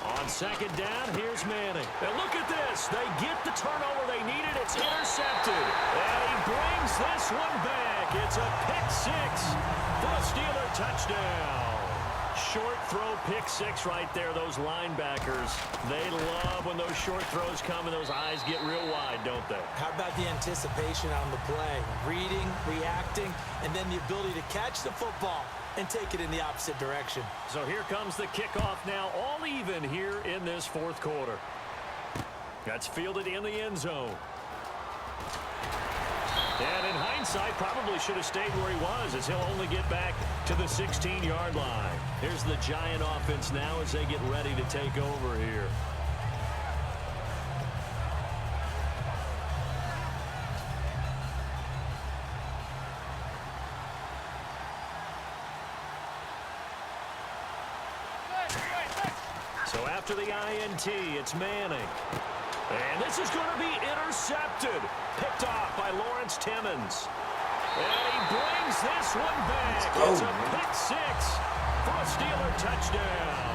On second down, here's Manning. And look at this. They get the turnover they needed. It's intercepted. And he brings this one back. It's a pick six for a Steeler touchdown. Short throw, pick six right there. Those linebackers, they love when those short throws come and those eyes get real wide, don't they? How about the anticipation on the play? Reading, reacting, and then the ability to catch the football and take it in the opposite direction. So here comes the kickoff now, all even here in this fourth quarter. That's fielded in the end zone. And in hindsight, probably should have stayed where he was, as he'll only get back to the 16-yard line. Here's the Giant offense now as they get ready to take over here. So after the INT, it's Manning. And this is going to be intercepted. Picked off by Lawrence Timmons. And he brings this one back. It's a pick six for a Steeler touchdown.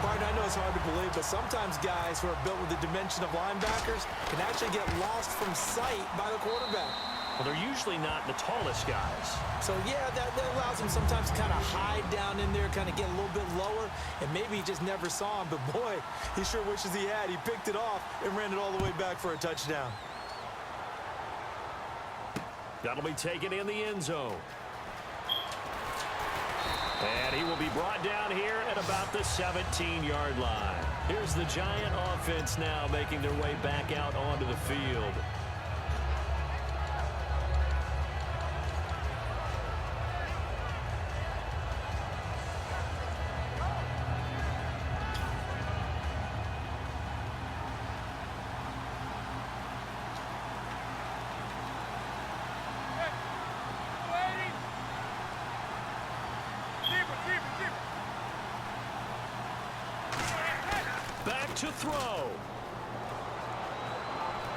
Martin, I know it's hard to believe, but sometimes guys who are built with the dimension of linebackers can actually get lost from sight by the quarterback. Well, they're usually not the tallest guys. So, yeah, that allows him sometimes to kind of hide down in there, kind of get a little bit lower, and maybe he just never saw him. But, boy, he sure wishes he had. He picked it off and ran it all the way back for a touchdown. That'll be taken in the end zone. And he will be brought down here at about the 17-yard line. Here's the Giant offense now making their way back out onto the field. Back to throw.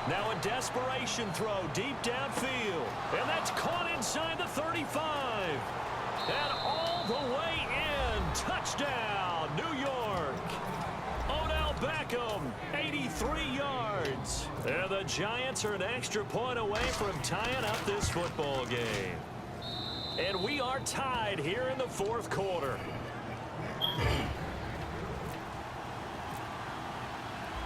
Now a desperation throw deep downfield. And that's caught inside the 35. And all the way in. Touchdown, New York. Odell Beckham, 83 yards. And the Giants are an extra point away from tying up this football game. And we are tied here in the fourth quarter.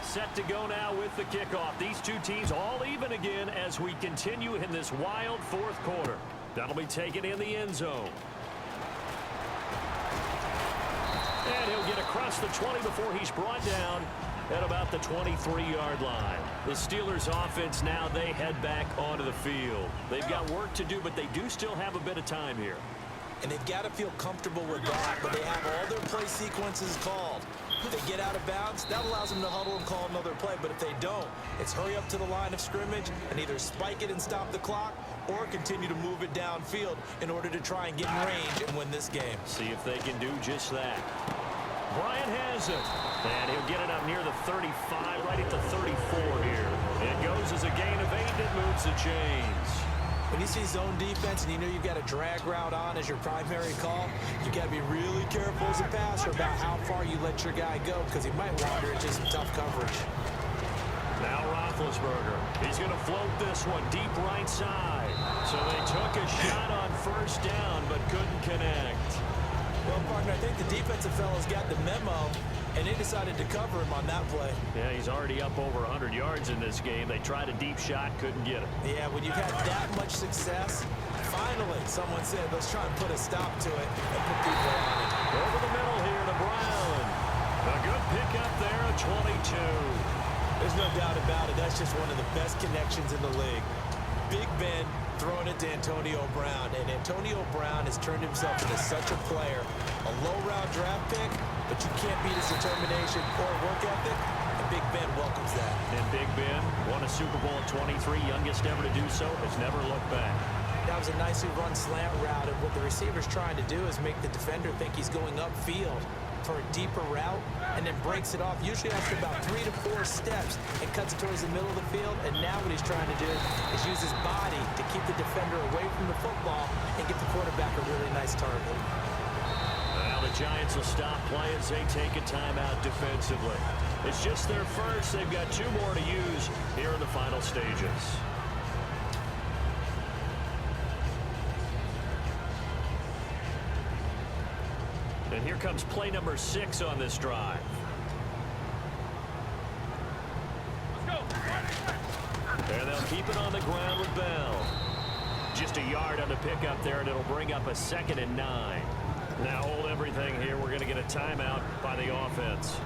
Set to go now with the kickoff. These two teams all even again as we continue in this wild fourth quarter. That'll be taken in the end zone. And he'll get across the 20 before he's brought down at about the 23-yard line. The Steelers offense now, they head back onto the field. They've got work to do, but they do still have a bit of time here. And they've got to feel comfortable with that, but they have all their play sequences called. If they get out of bounds, that allows them to huddle and call another play. But if they don't, it's hurry up to the line of scrimmage and either spike it and stop the clock or continue to move it downfield in order to try and get in range and win this game. See if they can do just that. Bryant has it. And he'll get it up near the 35, right at the 34 here. It goes as a gain of 8, and it moves the chains. When you see zone defense and you know you've got a drag route on as your primary call, you got to be really careful as a passer about how far you let your guy go because he might wander into some tough coverage. Now Roethlisberger. He's going to float this one deep right side. So they took a shot on first down but couldn't connect. Well, partner, I think the defensive fellas got the memo, and they decided to cover him on that play. Yeah, he's already up over 100 yards in this game. They tried a deep shot, couldn't get it. Yeah, when you've had that much success, finally someone said, let's try and put a stop to it and put people on it. Over the middle here to Brown. A good pickup there at 22. There's no doubt about it. That's just one of the best connections in the league. Big Ben throwing it to Antonio Brown, and Antonio Brown has turned himself into such a player. A low-round draft pick, but you can't beat his determination or work ethic, and Big Ben welcomes that. And Big Ben won a Super Bowl at 23, youngest ever to do so, has never looked back. That was a nicely run slant route, and what the receiver's trying to do is make the defender think he's going upfield for a deeper route, and then breaks it off, usually after about 3 to 4 steps, and cuts it towards the middle of the field. And now what he's trying to do is use his body to keep the defender away from the football and get the quarterback a really nice target. Well, the Giants will stop play as they take a timeout defensively. It's just their first. They've got 2 more to use here in the final stages. And here comes play number 6 on this drive. And they'll keep it on the ground with Bell. Just a yard on the pickup there, and it'll bring up a 2nd and 9. Now hold everything here. We're going to get a timeout by the offense.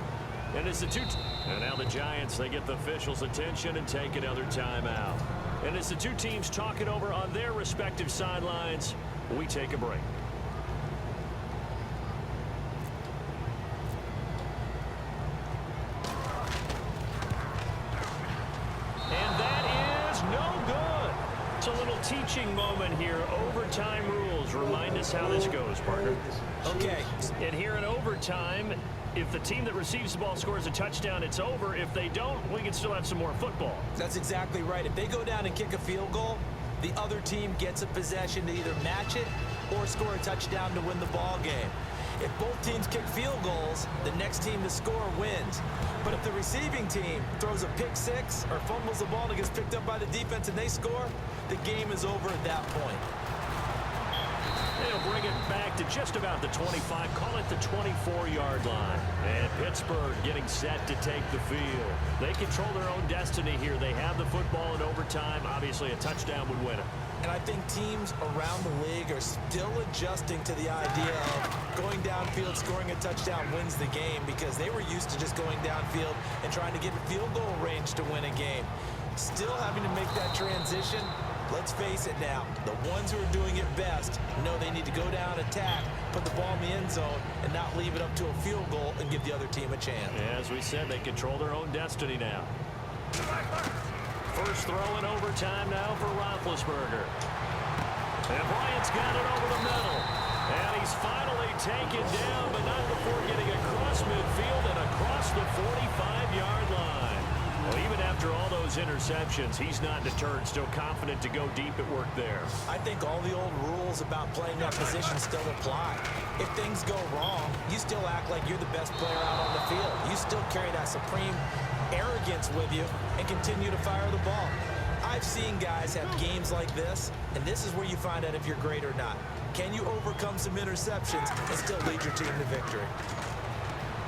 And it's and now the Giants, they get the officials' attention and take another timeout. And as the 2 teams talk it over on their respective sidelines, we take a break. A little teaching moment here. Overtime rules. Remind us how this goes, partner. Okay. And here in overtime, if the team that receives the ball scores a touchdown, it's over. If they don't, we can still have some more football. That's exactly right. If they go down and kick a field goal, the other team gets a possession to either match it or score a touchdown to win the ball game. If both teams kick field goals, the next team to score wins. But if the receiving team throws a pick 6 or fumbles the ball and it gets picked up by the defense and they score, the game is over at that point. They'll bring it back to just about the 25, call it the 24-yard line. And Pittsburgh getting set to take the field. They control their own destiny here. They have the football in overtime. Obviously, a touchdown would win it. And I think teams around the league are still adjusting to the idea of going downfield, scoring a touchdown wins the game, because they were used to just going downfield and trying to get in field goal range to win a game. Still having to make that transition. Let's face it now, the ones who are doing it best know they need to go down, attack, put the ball in the end zone, and not leave it up to a field goal and give the other team a chance. As we said, they control their own destiny now. First throw in overtime now for Roethlisberger. And Bryant's got it over the middle. And he's finally taken down, but not before getting across midfield and across the 45-yard line. Well, even after all those interceptions, he's not deterred, still confident to go deep at work there. I think all the old rules about playing that position still apply. If things go wrong, you still act like you're the best player out on the field. You still carry that supreme arrogance with you and continue to fire the ball. I've seen guys have games like this, and this is where you find out if you're great or not. Can you overcome some interceptions and still lead your team to victory?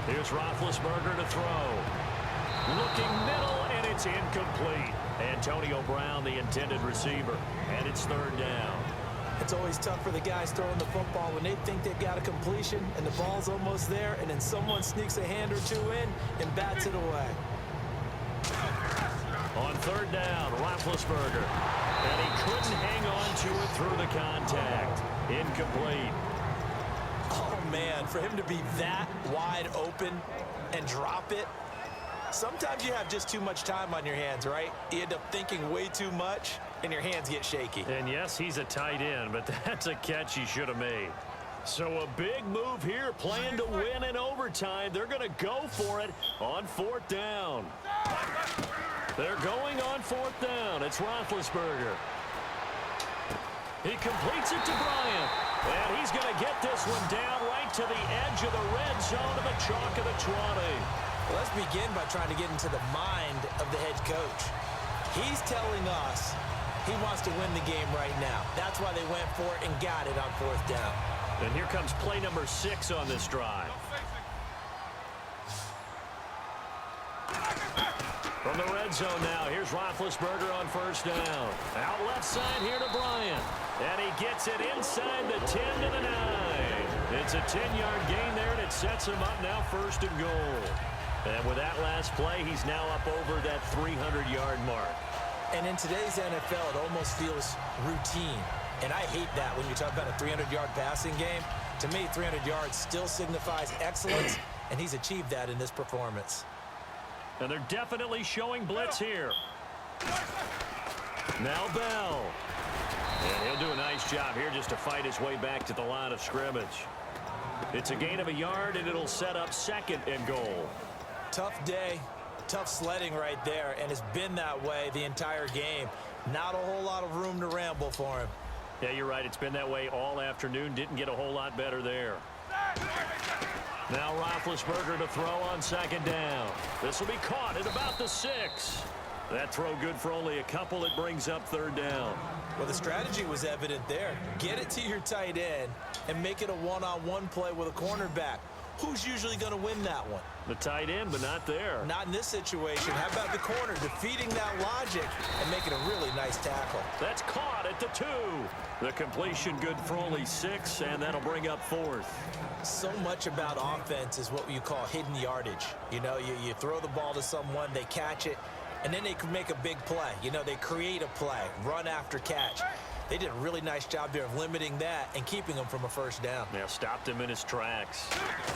Here's Roethlisberger to throw. Looking middle, and it's incomplete. Antonio Brown, the intended receiver, and it's 3rd down. It's always tough for the guys throwing the football when they think they've got a completion and the ball's almost there, and then someone sneaks a hand or 2 in and bats it away. On 3rd down, Roethlisberger. And he couldn't hang on to it through the contact. Incomplete. Oh, man, for him to be that wide open and drop it. Sometimes you have just too much time on your hands, right? You end up thinking way too much, and your hands get shaky. And yes, he's a tight end, but that's a catch he should have made. So a big move here, playing to win in overtime. They're going to go for it on 4th down. They're going on 4th down. It's Roethlisberger. He completes it to Bryant. And he's going to get this one down right to the edge of the red zone of the chalk of the 20. Well, let's begin by trying to get into the mind of the head coach. He's telling us he wants to win the game right now. That's why they went for it and got it on 4th down. And here comes play number 6 on this drive. From the red zone now, here's Roethlisberger on 1st down. Out left side here to Bryant. And he gets it inside the 10 to the 9. It's a 10-yard gain there, and it sets him up now 1st and goal. And with that last play, he's now up over that 300-yard mark. And in today's NFL, it almost feels routine. And I hate that when you talk about a 300-yard passing game. To me, 300 yards still signifies excellence, and he's achieved that in this performance. And they're definitely showing blitz here. Now Bell. And he'll do a nice job here just to fight his way back to the line of scrimmage. It's a gain of a yard, and it'll set up 2nd and goal. Tough day, tough sledding right there, and it's been that way the entire game. Not a whole lot of room to ramble for him. Yeah, you're right. It's been that way all afternoon. Didn't get a whole lot better there. Now Roethlisberger to throw on second down. This will be caught at about the 6. That throw good for only a couple. It brings up third down. Well, the strategy was evident there. Get it to your tight end and make it a one-on-one play with a cornerback. Who's usually going to win that one? The tight end, but not there. Not in this situation. How about the corner defeating that logic and making a really nice tackle? That's caught at the 2. The completion good for only 6, and that'll bring up fourth. So much about offense is what you call hidden yardage. You know, you throw the ball to someone, they catch it, and then they can make a big play. You know, they create a play, run after catch. They did a really nice job there of limiting that and keeping him from a first down. Now stopped him in his tracks.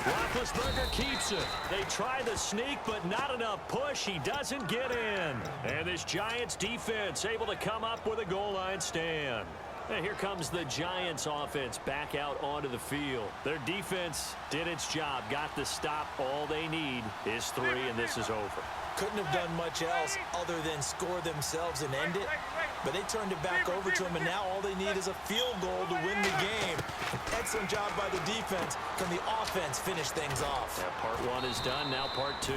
Roethlisberger keeps it. They try the sneak, but not enough push. He doesn't get in. And this Giants defense able to come up with a goal line stand. And here comes the Giants offense back out onto the field. Their defense did its job, got the stop. All they need is 3, and this is over. Couldn't have done much else other than score themselves and end it. But they turned it back over to him, and now all they need is a field goal to win the game. An excellent job by the defense. Can the offense finish things off? Yeah, part 1 is done, now part 2.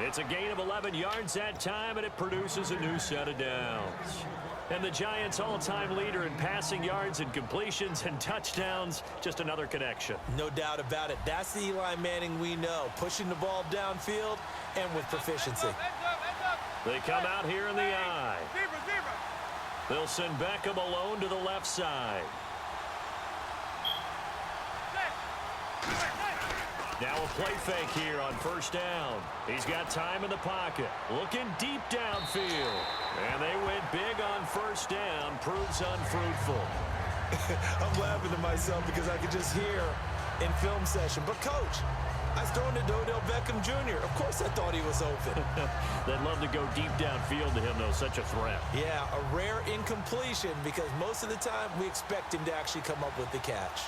It's a gain of 11 yards that time, and it produces a new set of downs. And the Giants' all-time leader in passing yards and completions and touchdowns, just another connection. No doubt about it. That's the Eli Manning we know, pushing the ball downfield and with proficiency. They come out here in the eye. They'll send Beckham alone to the left side. Now a play fake here on first down. He's got time in the pocket. Looking deep downfield. And they went big on first down. Proves unfruitful. I'm laughing to myself because I could just hear in film session. But, Coach, I was throwing to Odell Beckham Jr. Of course I thought he was open. They'd love to go deep downfield to him, though. Such a threat. Yeah, a rare incompletion because most of the time we expect him to actually come up with the catch.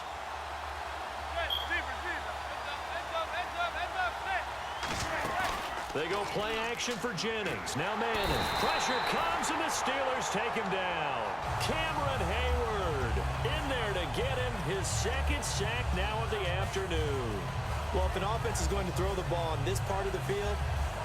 They go play action for Jennings. Now Manning. Pressure comes, and the Steelers take him down. Cameron Hayward in there to get him his second sack now of the afternoon. Well, if an offense is going to throw the ball on this part of the field,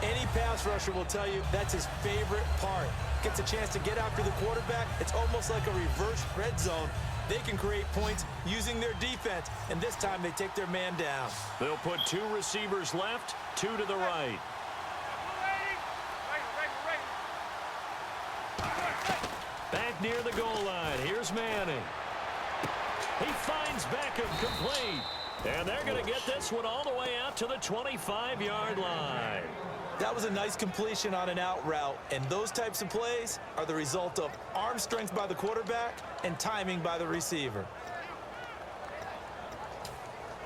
any pass rusher will tell you that's his favorite part. Gets a chance to get after the quarterback. It's almost like a reverse red zone. They can create points using their defense, and this time they take their man down. They'll put 2 receivers left, 2 to the right. Back near the goal line. Here's Manning. He finds Beckham complete. And they're going to get this one all the way out to the 25-yard line. That was a nice completion on an out route, and those types of plays are the result of arm strength by the quarterback and timing by the receiver.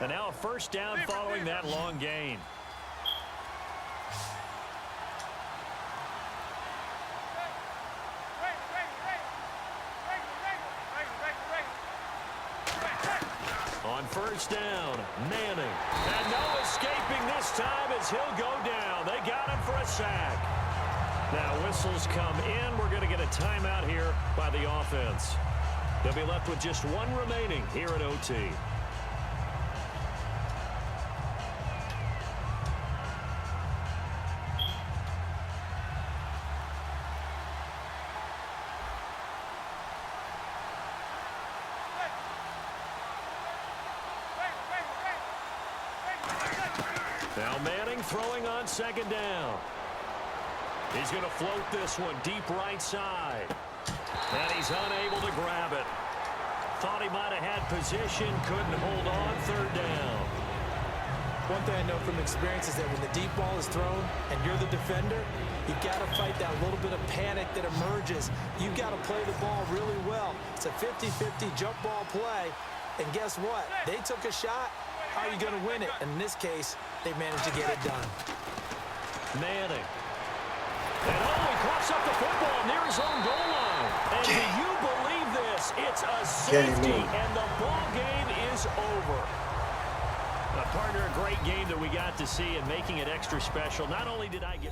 And now a first down following that long gain. On first down, Manning. And no escaping this time as he'll go down. They got him for a sack. Now whistles come in. We're going to get a timeout here by the offense. They'll be left with just 1 remaining here at OT. Now Manning throwing on second down. He's going to float this one deep right side. And he's unable to grab it. Thought he might have had position, couldn't hold on, third down. One thing I know from experience is that when the deep ball is thrown and you're the defender, you've got to fight that little bit of panic that emerges. You've got to play the ball really well. It's a 50-50 jump ball play. And guess what? They took a shot. How are you going to win it? In this case, they managed to get it done. Manning. And he coughs up the football near his own goal line. And do you believe this? It's a safety, and the ball game is over. Partner, a great game that we got to see, and making it extra special. Not only did I get...